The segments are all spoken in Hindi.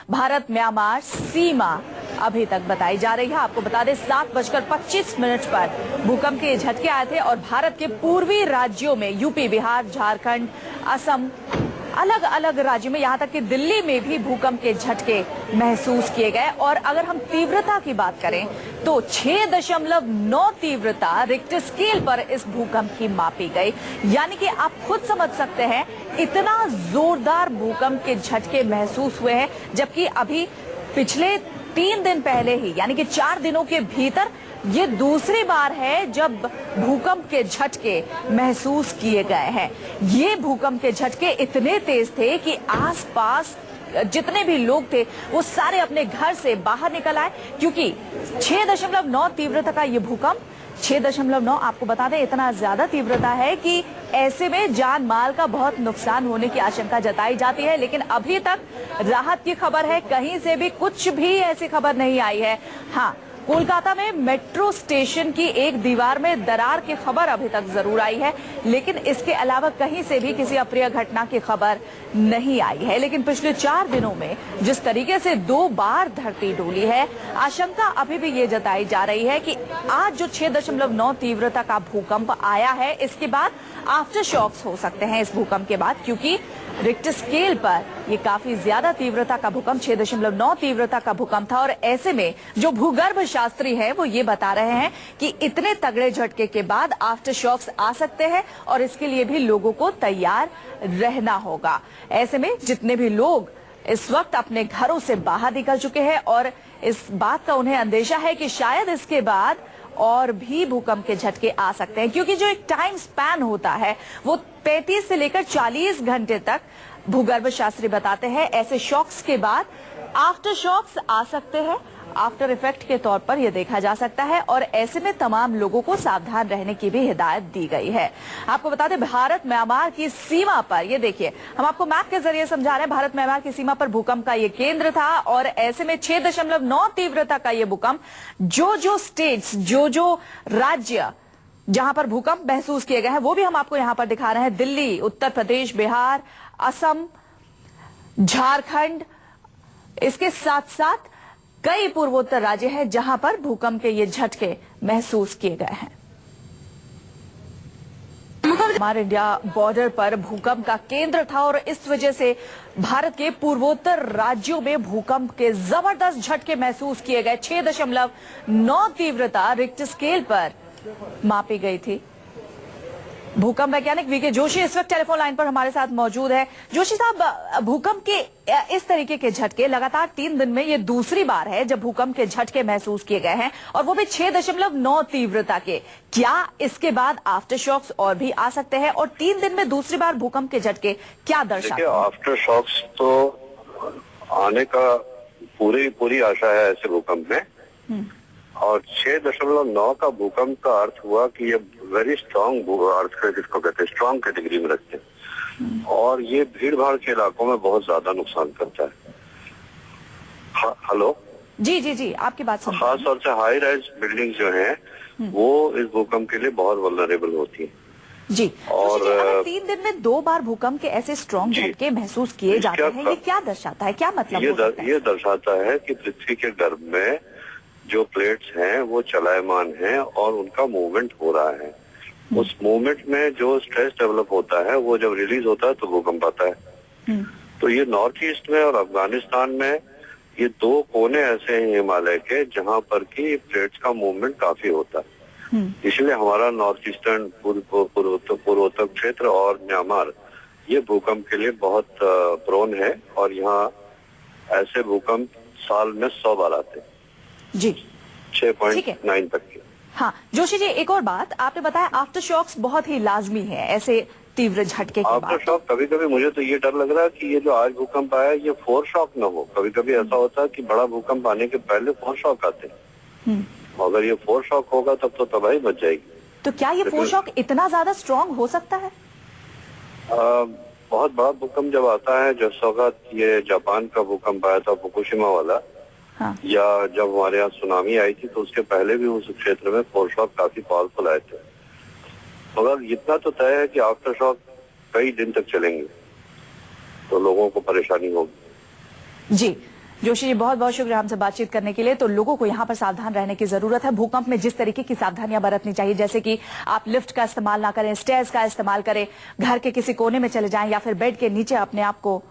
भारत म्यांमार सीमा अभी तक बताई जा रही है। आपको बता दें 7:25 पर भूकंप के झटके आए थे और भारत के पूर्वी राज्यों में यूपी, बिहार, झारखंड, असम, अलग अलग राज्यों में, यहां तक कि दिल्ली में भी भूकंप के झटके महसूस किए गए। और अगर हम तीव्रता की बात करें तो 6.9 तीव्रता रिक्टर स्केल पर इस भूकंप की मापी गई। यानी कि आप खुद समझ सकते हैं इतना जोरदार भूकंप के झटके महसूस हुए हैं, जबकि अभी पिछले 3 दिन पहले ही यानी कि 4 दिनों के भीतर ये दूसरी बार है जब भूकंप के झटके महसूस किए गए हैं। ये भूकंप के झटके इतने तेज थे कि आसपास जितने भी लोग थे वो सारे अपने घर से बाहर निकल आए, क्योंकि 6.9 तीव्रता का ये भूकंप, 6.9 आपको बता दें इतना ज्यादा तीव्रता है कि ऐसे में जान माल का बहुत नुकसान होने की आशंका जताई जाती है। लेकिन अभी तक राहत की खबर है, कहीं से भी कुछ भी ऐसी खबर नहीं आई है। हाँ, कोलकाता में मेट्रो स्टेशन की एक दीवार में दरार की खबर अभी तक जरूर आई है, लेकिन इसके अलावा कहीं से भी किसी अप्रिय घटना की खबर नहीं आई है। लेकिन पिछले 4 दिनों में जिस तरीके से 2 बार धरती डोली है, आशंका अभी भी ये जताई जा रही है कि आज जो 6.9 तीव्रता का भूकंप आया है, इसके बाद आफ्टर शॉक्स हो सकते हैं इस भूकंप के बाद, क्योंकि रिक्टर स्केल पर ये काफी ज्यादा तीव्रता का भूकंप 6.9 तीव्रता का भूकंप था। और ऐसे में जो भूगर्भ शास्त्री है वो ये बता रहे हैं कि इतने तगड़े झटके के बाद आफ्टर शॉक्स आ सकते हैं और इसके लिए भी लोगों को तैयार रहना होगा। ऐसे में जितने भी लोग इस वक्त अपने घरों से बाहर निकल चुके हैं और इस बात का उन्हें अंदेशा है कि शायद इसके बाद और भी भूकंप के झटके आ सकते हैं, क्योंकि जो एक टाइम स्पैन होता है वो 35 से लेकर 40 घंटे तक भूगर्भ शास्त्री बताते हैं ऐसे शॉक्स के बाद आफ्टर शॉक्स आ सकते हैं। आफ्टर इफेक्ट के तौर पर यह देखा जा सकता है और ऐसे में तमाम लोगों को सावधान रहने की भी हिदायत दी गई है। आपको बता दें भारत म्यांमार की सीमा पर, ये देखिए हम आपको मैप के जरिए समझा रहे हैं, भारत म्यांमार की सीमा पर भूकंप का ये केंद्र था और ऐसे में 6.9 तीव्रता का ये भूकंप जो स्टेट्स, जो राज्य जहां पर भूकंप महसूस किए गए हैं वो भी हम आपको यहां पर दिखा रहे हैं। दिल्ली, उत्तर प्रदेश, बिहार, असम, झारखंड, इसके साथ साथ कई पूर्वोत्तर राज्य हैं जहां पर भूकंप के ये झटके महसूस किए गए हैं। हमारे इंडिया बॉर्डर पर भूकंप का केंद्र था और इस वजह से भारत के पूर्वोत्तर राज्यों में भूकंप के जबरदस्त झटके महसूस किए गए। 6.9 तीव्रता रिक्टर स्केल पर मापी गई थी। भूकंप वैज्ञानिक वीके जोशी इस वक्त टेलीफोन लाइन पर हमारे साथ मौजूद है। जोशी साहब, भूकंप के इस तरीके के झटके लगातार 3 दिन में ये दूसरी बार है जब भूकंप के झटके महसूस किए गए हैं और वो भी 6.9 तीव्रता के। क्या इसके बाद आफ्टर शॉक्स और भी आ सकते हैं और 3 दिन में दूसरी बार भूकंप के झटके क्या दर्शाते हैं? आफ्टर शॉक्स तो आने का पूरी आशा है ऐसे भूकंप में। और 6.9 का भूकंप का अर्थ हुआ कि ये वेरी स्ट्रांग अर्थक्वेक, इसको कहते हैं, स्ट्रांग कैटेगरी में रखते हैं और ये भीड़ भाड़ के इलाकों में बहुत ज्यादा नुकसान करता है। हेलो जी, आपकी बात सुन। खास तौर से हाई राइज बिल्डिंग जो है वो इस भूकंप के लिए बहुत वल्नरेबल होती है जी। और 3 दिन में 2 बार भूकंप के ऐसे स्ट्रांग झटके महसूस किए जाते हैं, ये क्या दर्शाता है, क्या मतलब? ये दर्शाता है कि पृथ्वी के गर्भ में जो प्लेट्स हैं वो चलायमान हैं और उनका मूवमेंट हो रहा है। उस मूवमेंट में जो स्ट्रेस डेवलप होता है वो जब रिलीज होता है तो भूकंप आता है। तो ये नॉर्थ ईस्ट में और अफगानिस्तान में ये 2 कोने ऐसे हैं हिमालय के जहां पर की प्लेट्स का मूवमेंट काफी होता है। इसलिए हमारा नॉर्थ ईस्टर्न पूर्वोत्तर क्षेत्र और म्यांमार ये भूकंप के लिए बहुत प्रोन है और यहाँ ऐसे भूकंप साल में 100 बार आते हैं जी। 6.9 तक के। हाँ जोशी जी, एक और बात आपने बताया आफ्टर शॉक्स बहुत ही लाजमी है ऐसे तीव्र झटके के बाद। आफ्टर शॉक कभी मुझे तो ये डर लग रहा है कि ये जो आज भूकंप आया ये 4 शॉक न हो। कभी ऐसा होता है कि बड़ा भूकंप आने के पहले 4 शॉक आते हैं। अगर ये 4 शॉक होगा तब तो तबाही मच जाएगी। तो क्या ये 4 शॉक इतना ज्यादा स्ट्रांग हो सकता है? बहुत बड़ा भूकंप जब आता है, जिस वक्त ये जापान का भूकंप आया था फुकुशिमा वाला, हाँ। या जब हमारे यहाँ सुनामी आई थी तो उसके पहले भी उस क्षेत्र में 4 शॉक काफी पावरफुल आए थे। मगर इतना तो तय है कि आफ्टर शॉक कई दिन तक चलेंगे तो लोगों को परेशानी होगी। जी जोशी जी, बहुत बहुत शुक्रिया हमसे बातचीत करने के लिए। तो लोगों को यहाँ पर सावधान रहने की जरूरत है। भूकंप में जिस तरीके की सावधानियां बरतनी चाहिए, जैसे कि आप लिफ्ट का इस्तेमाल ना करें, स्टेयर्स का इस्तेमाल करें, घर के किसी कोने में चले जाएं या फिर बेड के नीचे अपने आप को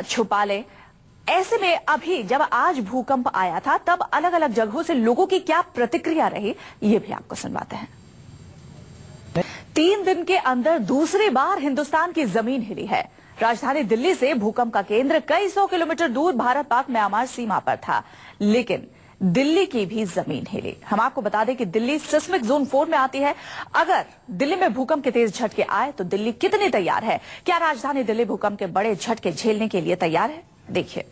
छुपा लें। ऐसे में अभी जब आज भूकंप आया था तब अलग अलग जगहों से लोगों की क्या प्रतिक्रिया रही, ये भी आपको सुनवाते हैं। 3 दिन के अंदर दूसरी बार हिंदुस्तान की जमीन हिली है। राजधानी दिल्ली से भूकंप का केंद्र कई 100 किलोमीटर दूर भारत पाक म्यांमार सीमा पर था, लेकिन दिल्ली की भी जमीन हिली। हम आपको बता दें कि दिल्ली सिस्मिक जोन 4 में आती है। अगर दिल्ली में भूकंप के तेज झटके आए तो दिल्ली कितनी तैयार है? क्या राजधानी दिल्ली भूकंप के बड़े झटके झेलने के लिए तैयार है? देखिए।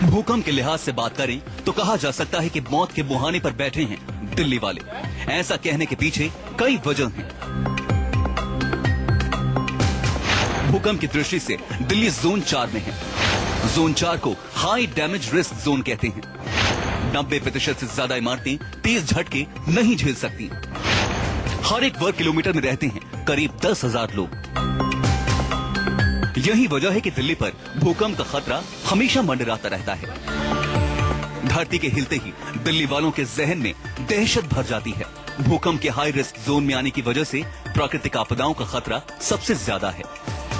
भूकंप के लिहाज से बात करें तो कहा जा सकता है कि मौत के मुहाने पर बैठे हैं दिल्ली वाले। ऐसा कहने के पीछे कई वजह हैं। भूकंप की दृष्टि से दिल्ली जोन 4 में है। जोन 4 को हाई डैमेज रिस्क जोन कहते हैं। 90% से ज्यादा इमारतें तेज झटके नहीं झेल सकती। हर एक वर्ग किलोमीटर में रहते हैं करीब 10,000 लोग। यही वजह है कि दिल्ली पर भूकंप का खतरा हमेशा मंडराता रहता है। धरती के हिलते ही दिल्ली वालों के जहन में दहशत भर जाती है। भूकंप के हाई रिस्क जोन में आने की वजह से प्राकृतिक आपदाओं का खतरा सबसे ज्यादा है।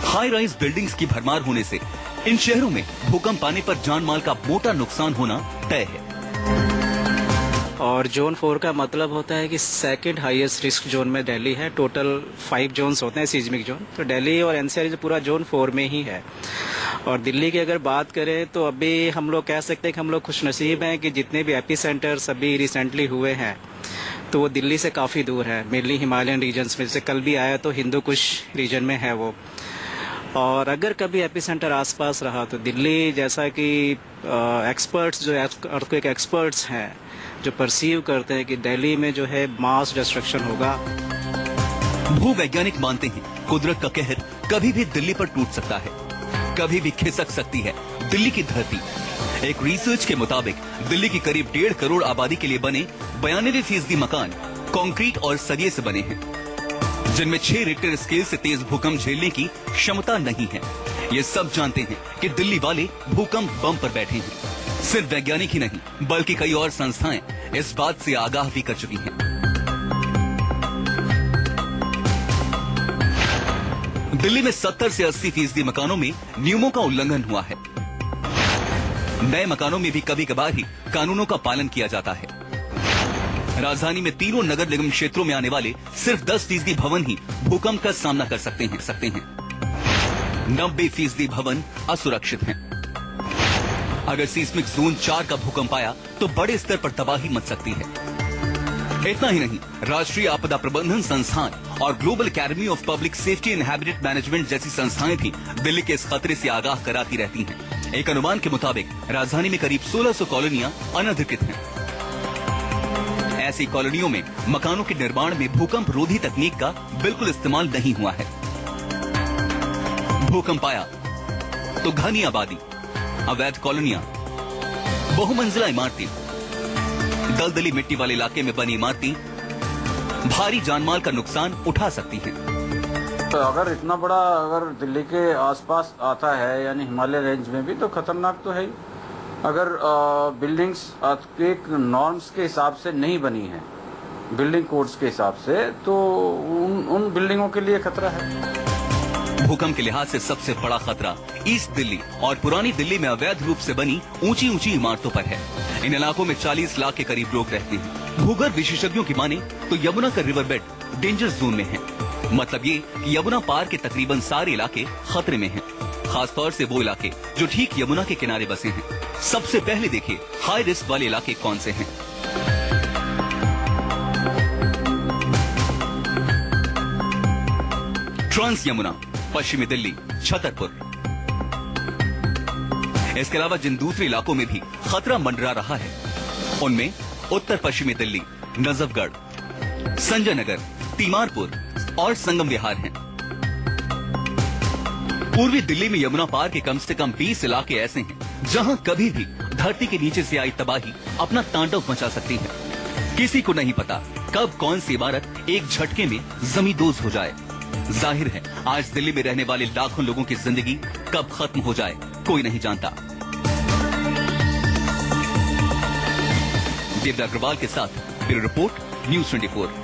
हाई राइज बिल्डिंग्स की भरमार होने से इन शहरों में भूकंप आने पर जान माल का मोटा नुकसान होना तय है। और जोन 4 का मतलब होता है कि सेकंड हाईएस्ट रिस्क जोन में दिल्ली है। टोटल 5 जोन्स होते हैं सीज्मिक जोन, तो दिल्ली और एनसीआर पूरा जोन 4 में ही है। और दिल्ली की अगर बात करें तो अभी हम लोग कह सकते हैं कि हम लोग खुशनसीब हैं कि जितने भी एपी सेंटर्स अभी रिसेंटली हुए हैं तो वो दिल्ली से काफ़ी दूर है, मेनली हिमालयन रीजन्स में। जैसे कल भी आया तो हिंदू कुश रीजन में है वो। और अगर कभी एपी सेंटर आसपास रहा तो दिल्ली, जैसा कि एक्सपर्ट्स जो अर्थक्वेक एक्सपर्ट्स हैं जो परसीव करते हैं कि दिल्ली में जो है मास डिस्ट्रक्शन होगा। भूवैज्ञानिक मानते हैं कुदरत का कहर कभी भी दिल्ली पर टूट सकता है, कभी भी खिसक सकती है दिल्ली की धरती। एक रिसर्च के मुताबिक दिल्ली की करीब 1.5 करोड़ आबादी के लिए बने 92% मकान कंक्रीट और सरिये से बने हैं, जिनमें 6 रिक्टर स्केल से तेज भूकंप झेलने की क्षमता नहीं है। ये सब जानते हैं कि दिल्ली वाले भूकंप बम पर बैठे हैं। सिर्फ वैज्ञानिक ही नहीं बल्कि कई और संस्थाएं इस बात से आगाह भी कर चुकी हैं। दिल्ली में 70 से 80% मकानों में नियमों का उल्लंघन हुआ है। नए मकानों में भी कभी कभार ही कानूनों का पालन किया जाता है। राजधानी में तीनों नगर निगम क्षेत्रों में आने वाले सिर्फ 10% भवन ही भूकंप का सामना कर सकते हैं। 90% भवन असुरक्षित हैं। अगर सीस्मिक जोन 4 का भूकंप आया तो बड़े स्तर पर तबाही मच सकती है। इतना ही नहीं, राष्ट्रीय आपदा प्रबंधन संस्थान और global academy of public safety and habitat management जैसी संस्थाएं भी दिल्ली के इस खतरे से आगाह कराती रहती हैं। एक अनुमान के मुताबिक राजधानी में करीब 1600 कॉलोनियां अनधिकृत हैं। ऐसी कॉलोनियों में मकानों के निर्माण में भूकंप रोधी तकनीक का बिल्कुल इस्तेमाल नहीं हुआ है। भूकंप आया तो घनी आबादी, अवैध कॉलोनियां, बहुमंजिला इमारतें, दलदली मिट्टी वाले इलाके में बनी इमारतें भारी जानमाल का नुकसान उठा सकती हैं। तो अगर इतना बड़ा अगर दिल्ली के आसपास आता है यानी हिमालय रेंज में भी, तो खतरनाक तो है ही। अगर बिल्डिंग्स एक नॉर्म्स के हिसाब से नहीं बनी है, बिल्डिंग कोड्स के हिसाब से, तो उन बिल्डिंगों के लिए खतरा है। भूकंप के लिहाज से सबसे बड़ा खतरा ईस्ट दिल्ली और पुरानी दिल्ली में अवैध रूप से बनी ऊंची ऊंची इमारतों पर है। इन इलाकों में 40 लाख के करीब लोग रहते हैं। भूगर्भ विशेषज्ञों की माने तो यमुना का रिवर बेड डेंजर जोन में है। मतलब ये कि यमुना पार के तकरीबन सारे इलाके खतरे में हैं, खासतौर से वो इलाके जो ठीक यमुना के किनारे बसे हैं। सबसे पहले देखिए हाई रिस्क वाले इलाके कौन से हैं। ट्रांस यमुना, पश्चिमी दिल्ली, छतरपुर। इसके अलावा जिन दूसरे इलाकों में भी खतरा मंडरा रहा है उनमें उत्तर पश्चिमी दिल्ली, नजफगढ़, संजय नगर, तीमारपुर और संगम विहार हैं। पूर्वी दिल्ली में यमुना पार के कम से कम 20 इलाके ऐसे हैं जहां कभी भी धरती के नीचे से आई तबाही अपना तांडव मचा सकती है। किसी को नहीं पता कब कौन सी इमारत एक झटके में जमींदोज हो जाए। जाहिर है आज दिल्ली में रहने वाले लाखों लोगों की जिंदगी कब खत्म हो जाए कोई नहीं जानता। देवदा अग्रवाल के साथ ब्यूरो रिपोर्ट, न्यूज़ 24।